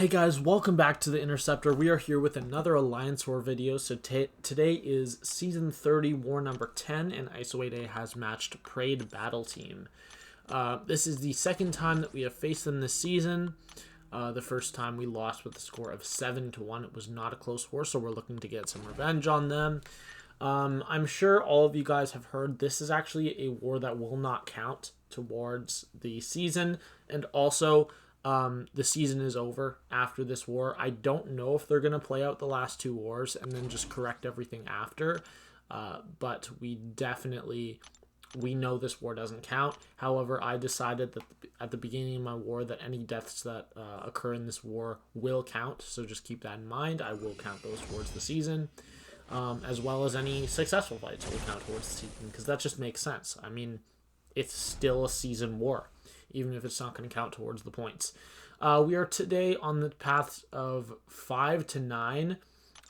Hey guys, welcome back to the Interceptor. We are here with another Alliance War video. So today is Season 30, War number 10, and ISO8A has matched Pryde Battle Team. This is the second time that we have faced them this season. The first time we lost with a score of 7-1. It was not a close war, so we're looking to get some revenge on them. I'm sure all of you guys have heard this is actually a war that will not count towards the season, and also the season is over after this war. I don't know if they're going to play out the last two wars and then just correct everything after, but we know this war doesn't count. However, I decided that at the beginning of my war that any deaths that occur in this war will count, so just keep that in mind. I will count those towards the season, as well as any successful fights will count towards the season, because that just makes sense. I mean, it's still a season war, even if it's not going to count towards the points. We are today on the path of 5 to 9.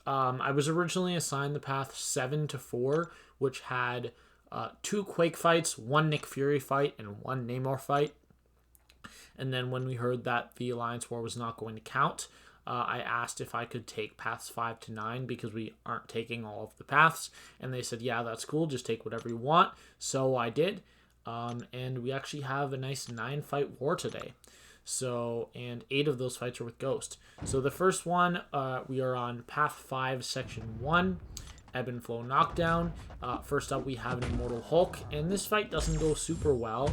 I was originally assigned the path 7 to 4, which had 2 Quake fights, 1 Nick Fury fight, and 1 Namor fight. And then when we heard that the Alliance War was not going to count, I asked if I could take paths 5 to 9 because we aren't taking all of the paths. And they said, yeah, that's cool. Just take whatever you want. So I did. And we actually have a nice 9-fight war today. So, and 8 of those fights are with Ghost. So the first one, we are on Path 5, Section 1, Ebb and Flow Knockdown. First up, we have an Immortal Hulk, and this fight doesn't go super well.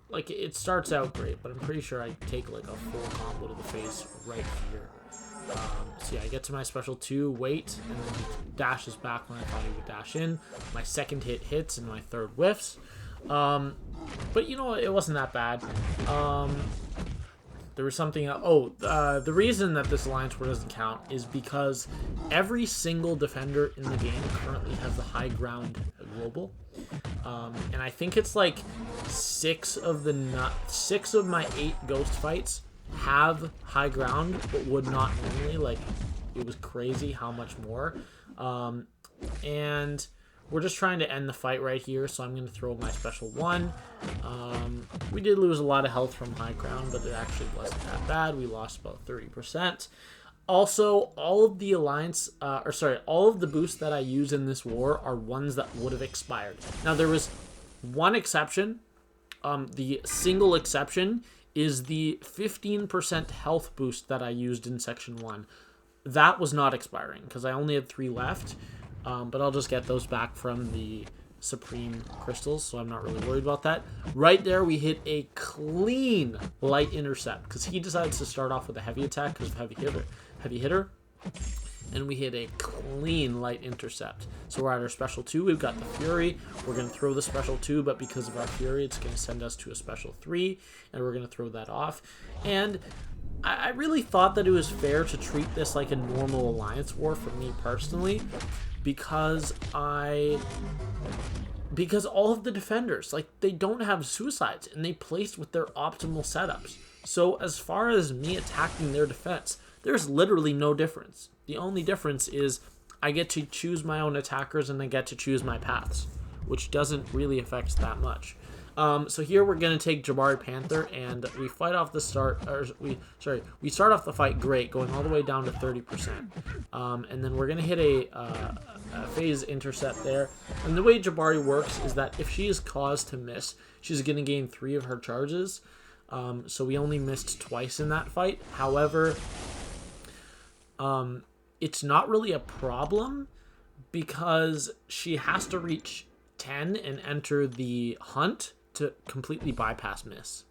Like, it starts out great, but I'm pretty sure I take, like, a full combo to the face right here. So yeah, I get to my special 2, wait, and then he dashes back when I thought he would dash in. My second hit hits, and my third whiffs. But you know, it wasn't that bad. There was something else. The reason that this Alliance War doesn't count is because every single defender in the game currently has the high ground global. And I think it's like 6 of my 8 Ghost fights have high ground, but would not normally. Like, it was crazy how much more. And we're just trying to end the fight right here, so I'm going to throw my special 1. We did lose a lot of health from high ground, but it actually wasn't that bad. We lost about 30%. Also, all of the all of the boosts that I use in this war are ones that would have expired. Now, there was one exception. The single exception is the 15% health boost that I used in Section 1. That was not expiring, because I only had 3 left. But I'll just get those back from the Supreme Crystals, so I'm not really worried about that. Right there, we hit a clean light intercept, because he decides to start off with a heavy attack because of heavy hitter, and we hit a clean light intercept. So we're at our special 2. We've got the Fury. We're going to throw the special 2, but because of our Fury, it's going to send us to a special 3, and we're going to throw that off. And I really thought that it was fair to treat this like a normal Alliance War for me personally, because all of the defenders, like, they don't have suicides, and they placed with their optimal setups. So as far as me attacking their defense, there's literally no difference. The only difference is I get to choose my own attackers and I get to choose my paths, which doesn't really affect that much. So here we're going to take Jabari Panther, and we fight off the start, we start off the fight great, going all the way down to 30%. And then we're going to hit a phase intercept there. And the way Jabari works is that if she is caused to miss, she's going to gain 3 of her charges. So we only missed twice in that fight. However, it's not really a problem, because she has to reach 10 and enter the hunt to completely bypass miss.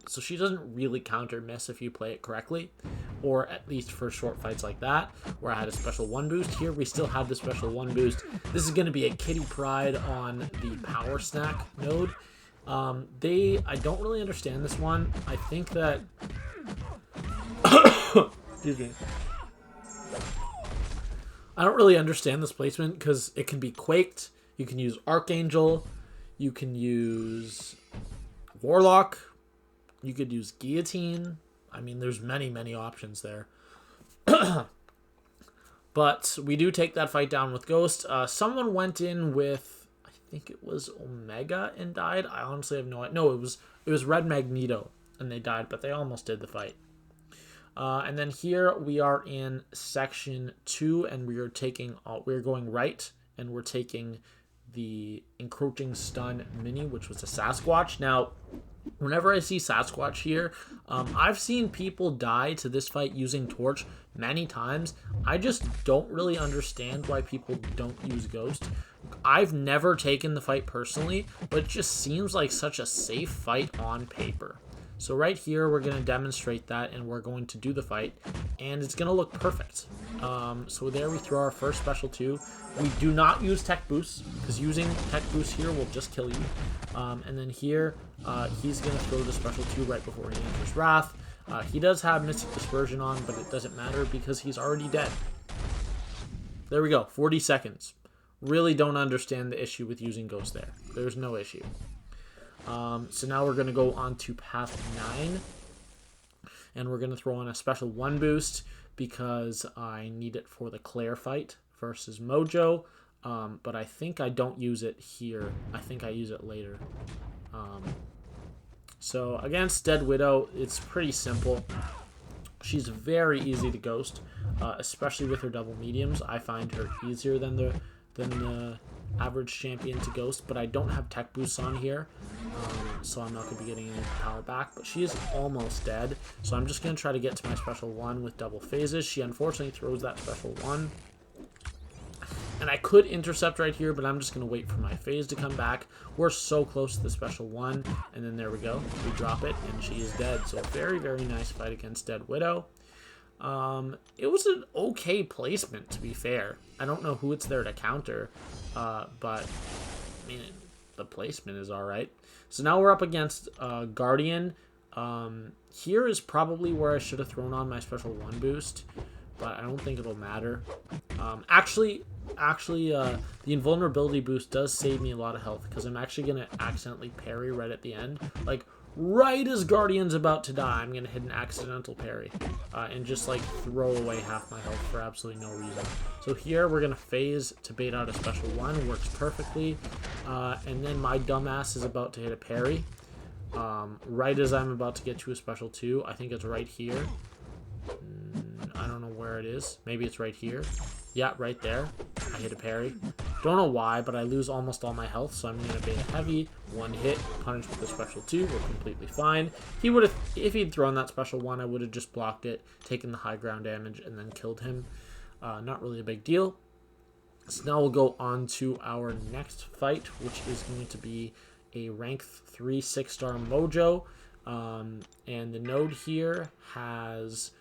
So she doesn't really counter miss if you play it correctly, or at least for short fights like that, where I had a special 1 boost. Here we still have the special 1 boost. This is going to be a kitty Pryde on the power snack node. I don't really understand this one. I think that excuse me. I don't really understand this placement, because it can be quaked. You can use Archangel. You can use Warlock. You could use Guillotine. I mean, there's many, many options there. But we do take that fight down with Ghost. Someone went in with, I think it was Omega, and died. I honestly have no idea. No, it was Red Magneto. and they died, but they almost did the fight. And then here we are in section 2, and we're going right, and we're taking the encroaching stun mini, which was a Sasquatch. Now, whenever I see Sasquatch here, I've seen people die to this fight using Torch many times. I just don't really understand why people don't use Ghost. I've never taken the fight personally, but it just seems like such a safe fight on paper. So right here, we're going to demonstrate that, and we're going to do the fight, and it's going to look perfect. So there we throw our first special 2. We do not use Tech Boost, because using Tech Boost here will just kill you. And then here, he's going to throw the special 2 right before he enters Wrath. He does have Mystic Dispersion on, but it doesn't matter because he's already dead. There we go, 40 seconds. Really don't understand the issue with using Ghost there. There's no issue. So now we're going to go on to path 9, and we're going to throw on a special 1 boost because I need it for the Claire fight versus Mojo, but I think I don't use it here. I think I use it later. So against Dead Widow, it's pretty simple. She's very easy to ghost, especially with her double mediums. I find her easier than the average champion to ghost, but I don't have tech boosts on here, so I'm not going to be getting any power back, but she is almost dead, so I'm just going to try to get to my special 1 with double phases. She unfortunately throws that special 1, and I could intercept right here, but I'm just going to wait for my phase to come back. We're so close to the special 1, and then there we go, we drop it, and she is dead. So very, very nice fight against Dead Widow. It was an okay placement, to be fair. I don't know who it's there to counter, but I mean, the placement is alright. So now we're up against Guardian. Here is probably where I should have thrown on my special 1 boost, but I don't think it'll matter. Actually, the invulnerability boost does save me a lot of health because I'm actually going to accidentally parry right at the end. Like, right as Guardian's about to die, I'm going to hit an accidental parry and just, like, throw away half my health for absolutely no reason. So here, we're going to phase to bait out a special 1. Works perfectly. And then my dumbass is about to hit a parry. Right as I'm about to get to a special 2. I think it's right here. I don't know where it is. Maybe it's right here. Yeah, right there. I hit a parry. Don't know why, but I lose almost all my health, so I'm going to bait a heavy. 1 hit, punish with a special 2. We're completely fine. He would have, if he'd thrown that special 1, I would have just blocked it, taken the high ground damage, and then killed him. Not really a big deal. So now we'll go on to our next fight, which is going to be a rank 3 6-star Mojo. And the node here has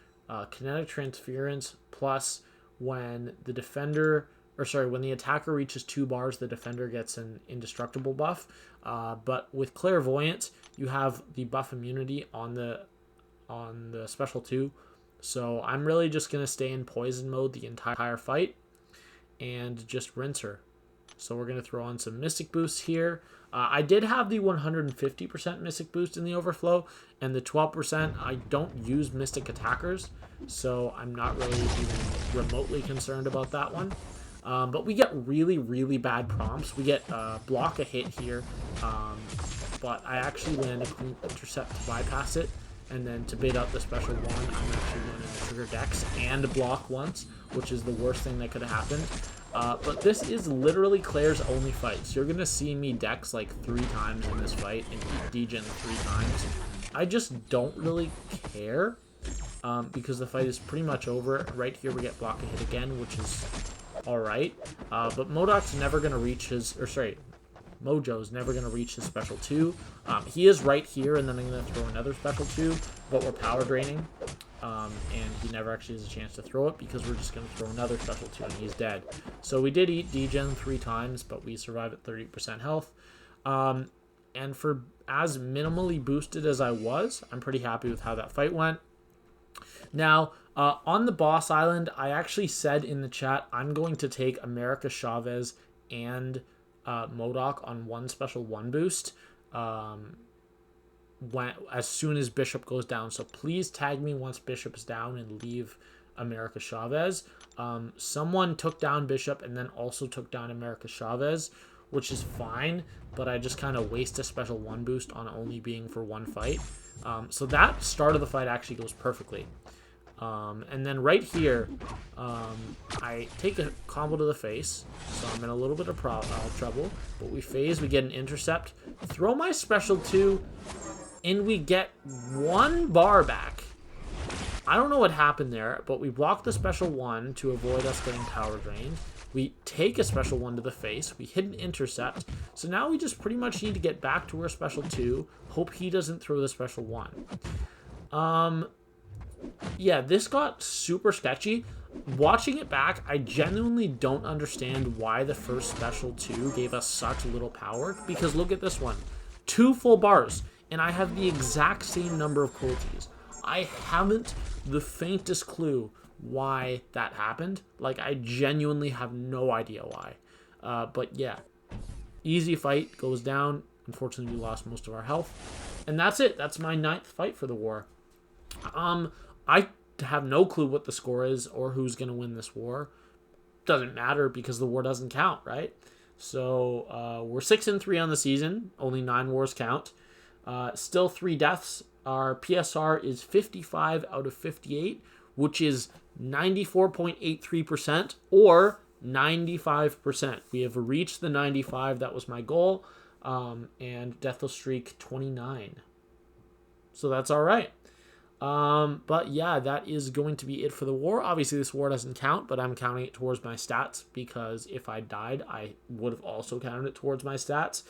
kinetic transference plus when the defender, when the attacker reaches 2 bars, the defender gets an indestructible buff. But with Clairvoyant, you have the buff immunity on the special 2. So I'm really just going to stay in poison mode the entire fight and just rinse her. So we're going to throw on some Mystic Boosts here. I did have the 150% Mystic Boost in the Overflow, and the 12%, I don't use Mystic Attackers, so I'm not really even remotely concerned about that one. But we get really, really bad prompts. We get block a hit here, but I actually land a clean intercept to bypass it, and then to bait out the special 1, I'm actually going to trigger Dex and block once, which is the worst thing that could have happened. But this is literally Claire's only fight, so you're going to see me Dex like 3 times in this fight and degen 3 times. I just don't really care because the fight is pretty much over. Right here we get block a hit again, which is alright. But M.O.D.O.K's never going to reach his, Mojo's never going to reach his special 2. He is right here, and then I'm going to throw another special 2, but we're power draining. And he never actually has a chance to throw it because we're just going to throw another special 2 and he's dead. So we did eat degen 3 times, but we survived at 30% health. And for as minimally boosted as I was, I'm pretty happy with how that fight went. Now, on the boss island, I actually said in the chat, I'm going to take America Chavez and M.O.D.O.K on 1 special 1 boost. As soon as Bishop goes down, so please tag me once Bishop is down and leave America Chavez. Someone took down Bishop and then also took down America Chavez, which is fine, but I just kind of waste a special 1 boost on only being for 1 fight. So that start of the fight actually goes perfectly. And then right here, I take a combo to the face, so I'm in a little bit of trouble, but we phase, we get an intercept, throw my special 2, and we get 1 bar back. I don't know what happened there, but we block the special 1 to avoid us getting power drained. We take a special 1 to the face, we hit an intercept, so now we just pretty much need to get back to our special 2, hope he doesn't throw the special 1. Yeah, this got super sketchy. Watching it back, I genuinely don't understand why the first special 2 gave us such little power, because look at this one. 2 full bars, and I have the exact same number of cruelties. I haven't the faintest clue why that happened. Like, I genuinely have no idea why. But yeah, easy fight, goes down. Unfortunately, we lost most of our health. And that's it. That's my 9th fight for the war. I have no clue what the score is or who's going to win this war. Doesn't matter because the war doesn't count, right? So we're 6-3 on the season. Only 9 wars count. Still 3 deaths. Our PSR is 55 out of 58, which is 94.83% or 95%. We have reached the 95. That was my goal. And Deathless streak 29. So that's all right. But yeah, that is going to be it for the war. Obviously, this war doesn't count, but I'm counting it towards my stats because if I died, I would have also counted it towards my stats.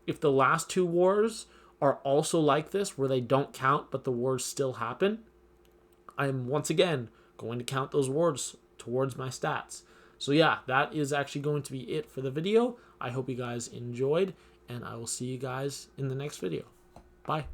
If the last 2 wars are also like this, where they don't count, but the wars still happen, I'm once again going to count those wars towards my stats. So yeah, that is actually going to be it for the video. I hope you guys enjoyed, and I will see you guys in the next video. Bye.